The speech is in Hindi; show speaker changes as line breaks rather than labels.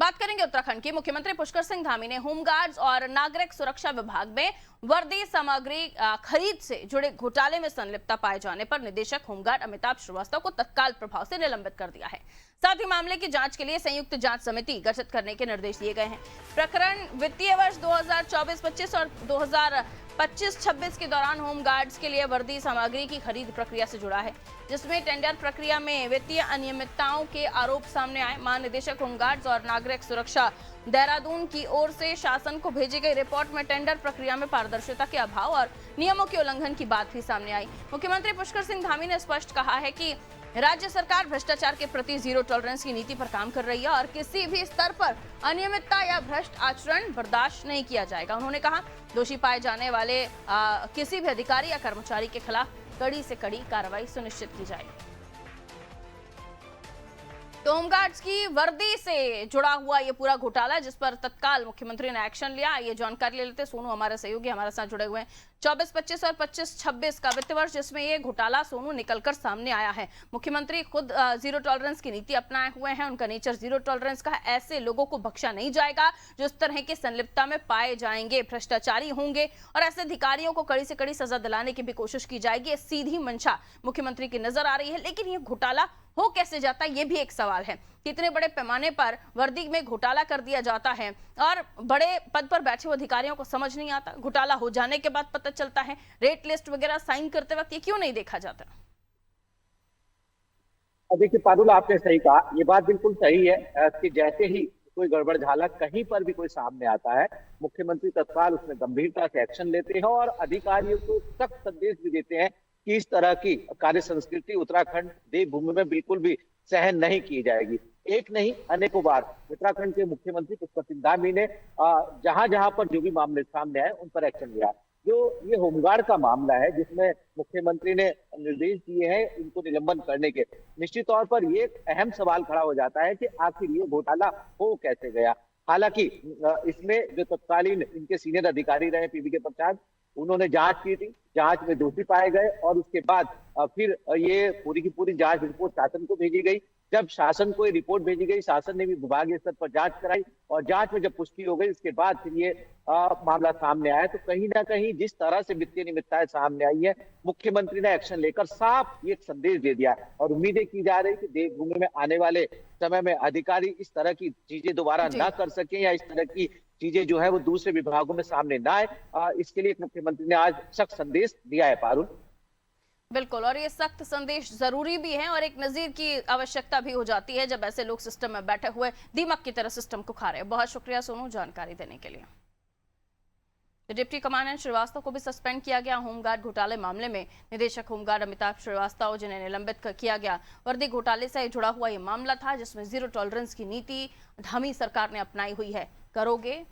बात करेंगे उत्तराखंड की। मुख्यमंत्री पुष्कर सिंह धामी ने होमगार्ड्स और नागरिक सुरक्षा विभाग में वर्दी सामग्री खरीद से जुड़े घोटाले में संलिप्तता पाए जाने पर निदेशक होमगार्ड अमिताभ श्रीवास्तव को तत्काल प्रभाव से निलंबित कर दिया है। साथ ही मामले की जांच के लिए संयुक्त जांच समिति गठित करने के निर्देश दिए गए हैं। प्रकरण वित्तीय वर्ष 2024-25 और 2025-26 के दौरान होमगार्ड्स के लिए वर्दी सामग्री की खरीद प्रक्रिया से जुड़ा है, जिसमें टेंडर प्रक्रिया में वित्तीय अनियमितताओं के आरोप सामने आए। महानिदेशक होमगार्ड्स और नागरिक सुरक्षा देहरादून की ओर से शासन को भेजी गई रिपोर्ट में टेंडर प्रक्रिया में पारदर्शिता के अभाव और नियमों के उल्लंघन की बात भी सामने आई। मुख्यमंत्री पुष्कर सिंह धामी ने स्पष्ट कहा है कि राज्य सरकार भ्रष्टाचार के प्रति जीरो टॉलरेंस की नीति पर काम कर रही है और किसी भी स्तर पर अनियमितता या भ्रष्ट आचरण बर्दाश्त नहीं किया जाएगा। उन्होंने कहा, दोषी पाए जाने वाले किसी भी अधिकारी या कर्मचारी के खिलाफ कड़ी से कड़ी कार्रवाई सुनिश्चित की जाएगी। तो होमगार्ड्स की वर्दी से जुड़ा हुआ ये पूरा घोटाला, जिस पर तत्काल मुख्यमंत्री ने एक्शन लिया, ये जानकारी ले लेते। सोनू हमारे सहयोगी हमारे साथ जुड़े हुए हैं। 24-25 और 25-26 का वित्त वर्ष जिसमें ये घोटाला सोनू निकलकर सामने आया है। मुख्यमंत्री खुद जीरो टॉलरेंस की नीति अपनाए हुए हैं, उनका नेचर जीरो टॉलरेंस का है। ऐसे लोगों को बख्शा नहीं जाएगा जो इस तरह की संलिप्तता में पाए जाएंगे, भ्रष्टाचारी होंगे, और ऐसे अधिकारियों को कड़ी से कड़ी सजा दिलाने की भी कोशिश की जाएगी। ये सीधी मंशा मुख्यमंत्री की नजर आ रही है। लेकिन ये घोटाला हो कैसे जाता है, ये भी एक सवाल है। कितने बड़े पैमाने पर वर्दी में घोटाला कर दिया जाता है और बड़े पद पर बैठे हुए अधिकारियों को समझ नहीं आता। घोटाला हो जाने के बाद पता चलता है। रेट लिस्ट वगैरह साइन करते वक्त ये क्यों नहीं देखा जाता?
देखिए पारुल, आपने सही कहा, ये बात बिल्कुल सही है कि जैसे ही कोई गड़बड़ झाला कहीं पर भी कोई सामने आता है, मुख्यमंत्री तत्काल उसमें गंभीरता से एक्शन लेते हैं और अधिकारियों को सख्त संदेश भी देते हैं कि इस तरह की कार्य संस्कृति उत्तराखंड देवभूमि में बिल्कुल भी सहन नहीं की जाएगी। एक नहीं अनेकों बार उत्तराखंड के मुख्यमंत्री पुष्कर सिंह धामी ने जहां जहां पर जो भी मामले सामने आए उन पर एक्शन लिया। जो ये होमगार्ड का मामला है जिसमें मुख्यमंत्री ने निर्देश दिए हैं इनको निलंबन करने के, निश्चित तौर पर ये अहम सवाल खड़ा हो जाता है कि आखिर ये घोटाला हो कैसे गया। हालांकि इसमें जो तत्कालीन इनके सीनियर अधिकारी रहे पीवी के प्रसाद, उन्होंने जांच की थी, जांच में दोषी पाए गए और उसके बाद फिर ये पूरी की पूरी जांच रिपोर्ट शासन को भेजी गई। जब शासन को ये रिपोर्ट भेजी गई, शासन ने भी विभागीय स्तर पर जांच कराई और जांच में जब पुष्टि हो गई उसके बाद फिर ये मामला सामने आया। तो कहीं ना कहीं जिस तरह से वित्तीय अनियमितताएं सामने आई है, मुख्यमंत्री ने एक्शन लेकर साफ ये एक संदेश दे दिया और उम्मीदें की जा रही कि देवभूमि में आने वाले समय में अधिकारी इस तरह की चीजें दोबारा ना कर सके या इस तरह की चीजें जो है वो दूसरे विभागों में सामने ना आए। इसके लिए मुख्यमंत्री ने आज सख्त संदेश दिया है पारुल।
बिल्कुल, और ये सख्त संदेश जरूरी भी है और एक नजीर की आवश्यकता भी हो जाती है जब ऐसे लोग सिस्टम में बैठे हुए दीमक की तरह सिस्टम को खा रहे हैं। बहुत शुक्रिया सोनू जानकारी देने के लिए। डिप्टी कमांडेंट श्रीवास्तव को भी सस्पेंड किया गया होमगार्ड घोटाले मामले में। निदेशक होमगार्ड अमिताभ श्रीवास्तव, जिन्हें निलंबित किया गया, वर्दी घोटाले से जुड़ा हुआ ये मामला था जिसमें जीरो टॉलरेंस की नीति धामी सरकार ने अपनाई हुई है। करोगे